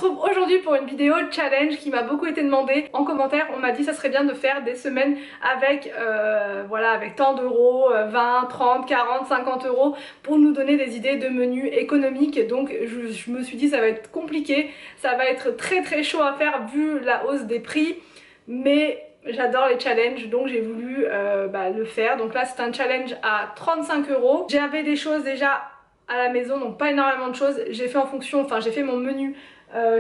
retrouve aujourd'hui pour une vidéo challenge qui m'a beaucoup été demandée. En commentaire, on m'a dit ça serait bien de faire des semaines avec, voilà, avec tant d'euros, 20, 30, 40, 50 euros pour nous donner des idées de menus économiques. Donc je me suis dit ça va être compliqué, ça va être très chaud à faire vu la hausse des prix. Mais j'adore les challenges, donc j'ai voulu le faire. Donc là c'est un challenge à 35 euros. J'avais des choses déjà à la maison, donc pas énormément de choses. J'ai fait en fonction, enfin j'ai fait mon menu.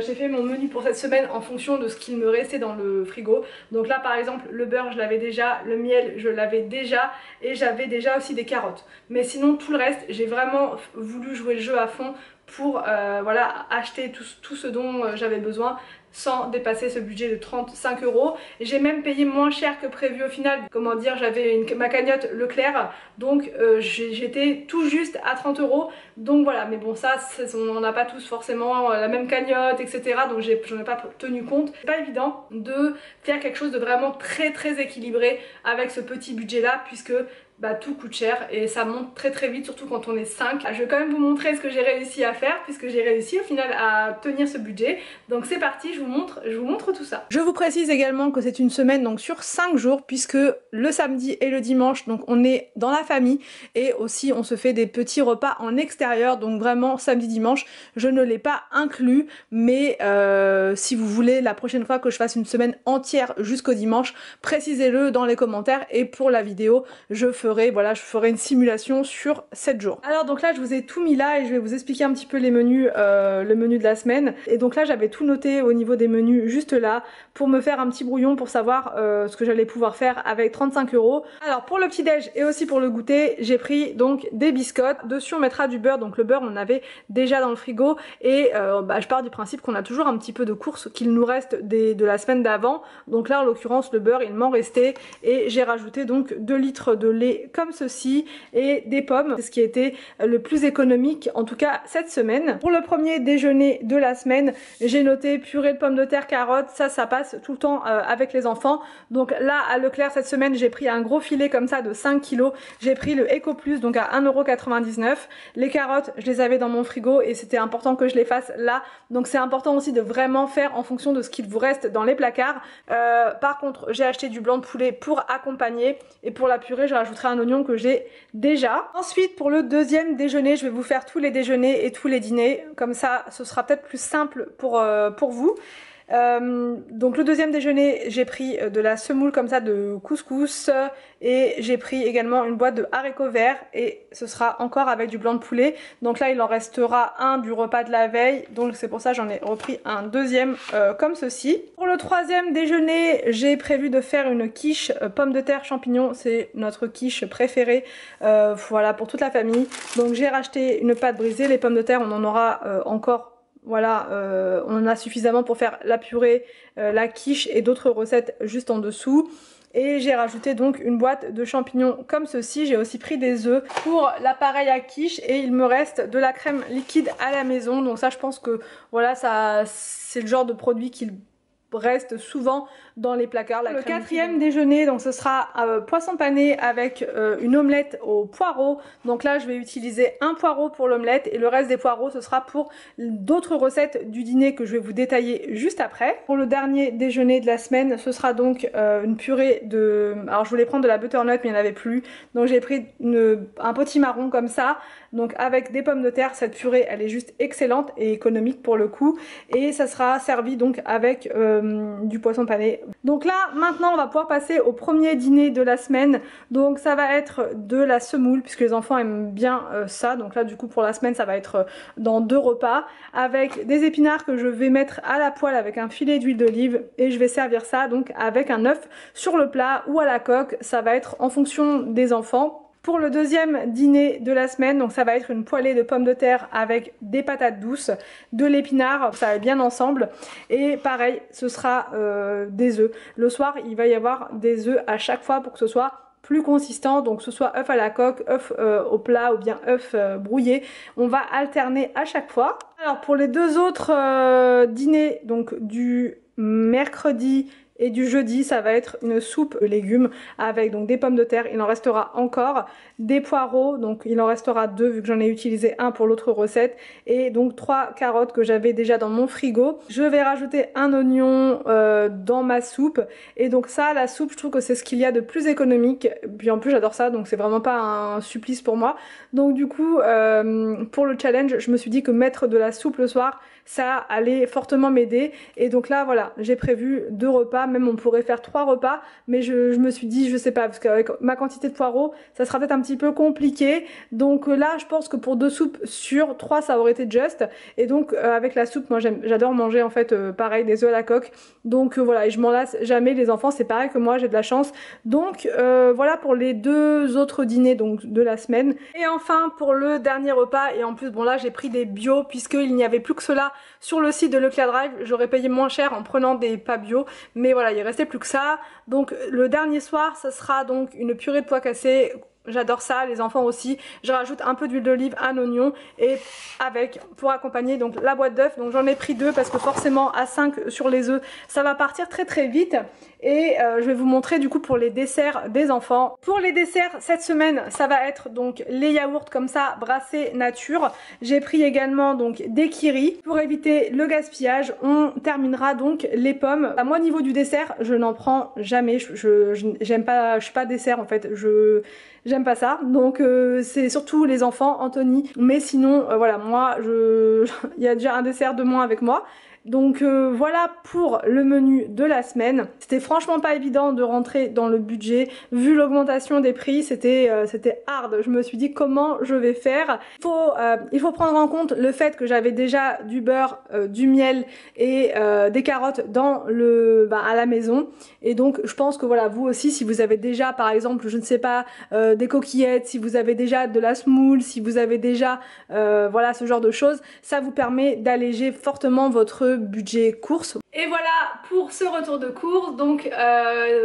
J'ai fait mon menu pour cette semaine en fonction de ce qu'il me restait dans le frigo. Donc là par exemple le beurre je l'avais déjà, le miel je l'avais déjà et j'avais déjà aussi des carottes. Mais sinon tout le reste j'ai vraiment voulu jouer le jeu à fond pour voilà, acheter tout ce dont j'avais besoin sans dépasser ce budget de 35 euros. J'ai même payé moins cher que prévu au final. Comment dire, j'avais ma cagnotte Leclerc, donc j'étais tout juste à 30 euros. Donc voilà, mais bon ça, on n'a pas tous forcément la même cagnotte, etc. Donc j'en ai pas tenu compte. C'est pas évident de faire quelque chose de vraiment très équilibré avec ce petit budget là, puisque tout coûte cher et ça monte très vite, surtout quand on est 5. Je vais quand même vous montrer ce que j'ai réussi à faire puisque j'ai réussi au final à tenir ce budget. Donc c'est parti, je vous montre tout ça. Je vous précise également que c'est une semaine donc sur 5 jours puisque le samedi et le dimanche donc on est dans la famille et aussi on se fait des petits repas en extérieur, donc vraiment samedi dimanche je ne l'ai pas inclus, mais si vous voulez la prochaine fois que je fasse une semaine entière jusqu'au dimanche, précisez-le dans les commentaires et pour la vidéo je ferai une simulation sur 7 jours. Alors donc là je vous ai tout mis là et je vais vous expliquer un petit peu les menus, le menu de la semaine. Et donc là j'avais tout noté au niveau des menus juste là pour me faire un petit brouillon pour savoir ce que j'allais pouvoir faire avec 35 euros. Alors pour le petit déj et aussi pour le goûter j'ai pris donc des biscottes. Dessus on mettra du beurre, donc le beurre on avait déjà dans le frigo et je pars du principe qu'on a toujours un petit peu de course qu'il nous reste de la semaine d'avant. Donc là en l'occurrence le beurre il m'en restait et j'ai rajouté donc 2 litres de lait comme ceci et des pommes, c'est ce qui était le plus économique en tout cas cette semaine. Pour le premier déjeuner de la semaine j'ai noté purée de pommes de terre, carottes, ça passe tout le temps avec les enfants. Donc là à Leclerc cette semaine j'ai pris un gros filet comme ça de 5 kg, j'ai pris le Eco Plus donc à 1,99 €. Les carottes je les avais dans mon frigo et c'était important que je les fasse là, donc c'est important aussi de vraiment faire en fonction de ce qu'il vous reste dans les placards. Par contre j'ai acheté du blanc de poulet pour accompagner et pour la purée je rajouterai un oignon que j'ai déjà. Ensuite pour le deuxième déjeuner je vais vous faire tous les déjeuners et tous les dîners, comme ça ce sera peut-être plus simple pour vous. Donc le deuxième déjeuner j'ai pris de la semoule comme ça de couscous et j'ai pris également une boîte de haricots verts et ce sera encore avec du blanc de poulet. Donc là il en restera un du repas de la veille, donc c'est pour ça j'en ai repris un deuxième comme ceci. Pour le troisième déjeuner j'ai prévu de faire une quiche pommes de terre champignons, c'est notre quiche préférée voilà pour toute la famille. Donc j'ai racheté une pâte brisée, les pommes de terre on en aura encore. Voilà, on en a suffisamment pour faire la purée, la quiche et d'autres recettes juste en dessous. Et j'ai rajouté donc une boîte de champignons comme ceci. J'ai aussi pris des œufs pour l'appareil à quiche et il me reste de la crème liquide à la maison. Donc ça je pense que voilà, ça c'est le genre de produit qu'il reste souvent dans les placards. Le quatrième déjeuner donc ce sera poisson pané avec une omelette au poireau. Donc là je vais utiliser un poireau pour l'omelette et le reste des poireaux ce sera pour d'autres recettes du dîner que je vais vous détailler juste après. Pour le dernier déjeuner de la semaine ce sera donc une purée de... Alors je voulais prendre de la butternut mais il n'y en avait plus, donc j'ai pris un potimarron comme ça, donc avec des pommes de terre. Cette purée elle est juste excellente et économique pour le coup et ça sera servi donc avec du poisson pané. Donc là maintenant on va pouvoir passer au premier dîner de la semaine. Donc ça va être de la semoule puisque les enfants aiment bien ça. Donc là du coup pour la semaine ça va être dans 2 repas avec des épinards que je vais mettre à la poêle avec un filet d'huile d'olive et je vais servir ça donc avec un œuf sur le plat ou à la coque. Ça va être en fonction des enfants. Pour le deuxième dîner de la semaine, donc ça va être une poêlée de pommes de terre avec des patates douces, de l'épinard, ça va bien ensemble. Et pareil, ce sera des œufs. Le soir, il va y avoir des œufs à chaque fois pour que ce soit plus consistant, donc que ce soit œuf à la coque, œuf au plat ou bien œuf brouillé. On va alterner à chaque fois. Alors pour les deux autres dîners, donc du mercredi et du jeudi, ça va être une soupe de légumes avec donc des pommes de terre, il en restera encore, des poireaux, donc il en restera 2 vu que j'en ai utilisé un pour l'autre recette, et donc 3 carottes que j'avais déjà dans mon frigo. Je vais rajouter un oignon dans ma soupe, et donc ça, la soupe, je trouve que c'est ce qu'il y a de plus économique, puis en plus j'adore ça, donc c'est vraiment pas un supplice pour moi. Donc du coup, pour le challenge, je me suis dit que mettre de la soupe le soir, ça allait fortement m'aider, et donc là voilà, j'ai prévu 2 repas, même on pourrait faire 3 repas, mais je me suis dit, je sais pas, parce qu'avec ma quantité de poireaux, ça sera peut-être un petit peu compliqué, donc là je pense que pour 2 soupes sur 3 ça aurait été juste, et donc avec la soupe, moi j'adore manger en fait pareil des œufs à la coque, donc voilà, et je m'en lasse jamais, les enfants c'est pareil que moi, j'ai de la chance, donc voilà pour les 2 autres dîners donc de la semaine. Et enfin pour le dernier repas, et en plus bon là j'ai pris des bio puisqu'il n'y avait plus que cela sur le site de Leclerc Drive, j'aurais payé moins cher en prenant des pas bio, mais voilà, il restait plus que ça. Donc le dernier soir, ça sera donc une purée de pois cassés. J'adore ça, les enfants aussi. Je rajoute un peu d'huile d'olive, un oignon, et avec, pour accompagner donc la boîte d'œufs. Donc j'en ai pris 2 parce que forcément à 5 sur les œufs, ça va partir très très vite. Et je vais vous montrer du coup pour les desserts des enfants. Pour les desserts cette semaine, ça va être donc les yaourts comme ça brassés nature. J'ai pris également donc des kiris. Pour éviter le gaspillage, on terminera donc les pommes. Moi au niveau du dessert, je n'en prends jamais. J'aime pas, je suis pas dessert en fait. J'aime pas ça, donc c'est surtout les enfants, Anthony, mais sinon voilà, moi il y a déjà un dessert de moins avec moi. Donc voilà pour le menu de la semaine. C'était franchement pas évident de rentrer dans le budget, vu l'augmentation des prix, c'était hard. Je me suis dit comment je vais faire. Il faut prendre en compte le fait que j'avais déjà du beurre, du miel et des carottes dans à la maison. Et donc je pense que voilà, vous aussi, si vous avez déjà par exemple, je ne sais pas, des coquillettes, si vous avez déjà de la semoule, si vous avez déjà voilà ce genre de choses, ça vous permet d'alléger fortement votre budget course. Et voilà pour ce retour de course. Donc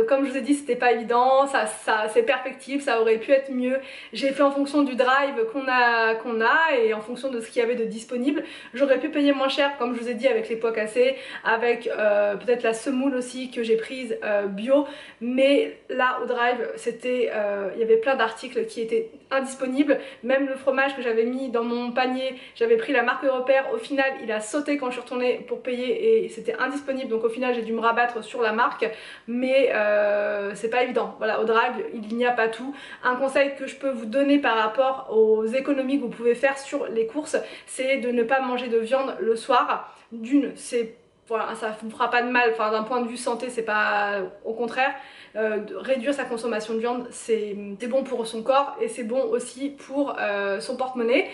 comme je vous ai dit, c'était pas évident, ça c'est perfectible, ça aurait pu être mieux. J'ai fait en fonction du drive qu'on a et en fonction de ce qu'il y avait de disponible. J'aurais pu payer moins cher comme je vous ai dit avec les pois cassés, avec peut-être la semoule aussi que j'ai prise bio, mais là au drive c'était il y avait plein d'articles qui étaient indisponibles. Même le fromage que j'avais mis dans mon panier, j'avais pris la marque Europère, au final il a sauté quand je suis retournée pour payer et c'était indisponible, donc au final j'ai dû me rabattre sur la marque, mais c'est pas évident. Voilà, au drive il n'y a pas tout. Un conseil que je peux vous donner par rapport aux économies que vous pouvez faire sur les courses, c'est de ne pas manger de viande le soir. D'une, c'est voilà, ça ne fera pas de mal, enfin d'un point de vue santé c'est pas, au contraire, de réduire sa consommation de viande c'est bon pour son corps et c'est bon aussi pour son porte-monnaie.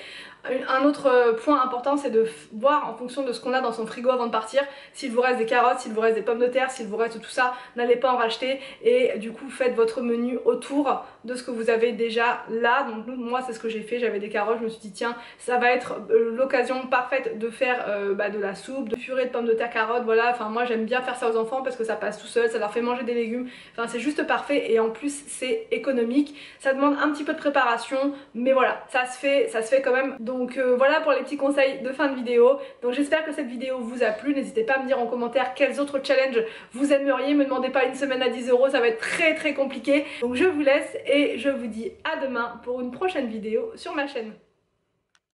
Un autre point important, c'est de voir en fonction de ce qu'on a dans son frigo avant de partir, s'il vous reste des carottes, s'il vous reste des pommes de terre, s'il vous reste tout ça, n'allez pas en racheter et du coup faites votre menu autour de ce que vous avez déjà là. Donc moi c'est ce que j'ai fait, j'avais des carottes, je me suis dit tiens ça va être l'occasion parfaite de faire de la soupe, de purée de pommes de terre, carottes, voilà, enfin moi j'aime bien faire ça aux enfants parce que ça passe tout seul, ça leur fait manger des légumes, enfin c'est juste parfait et en plus c'est économique, ça demande un petit peu de préparation mais voilà, ça se fait quand même. Donc voilà pour les petits conseils de fin de vidéo. Donc j'espère que cette vidéo vous a plu. N'hésitez pas à me dire en commentaire quels autres challenges vous aimeriez. Me demandez pas une semaine à 10 €, ça va être très très compliqué. Donc je vous laisse et je vous dis à demain pour une prochaine vidéo sur ma chaîne.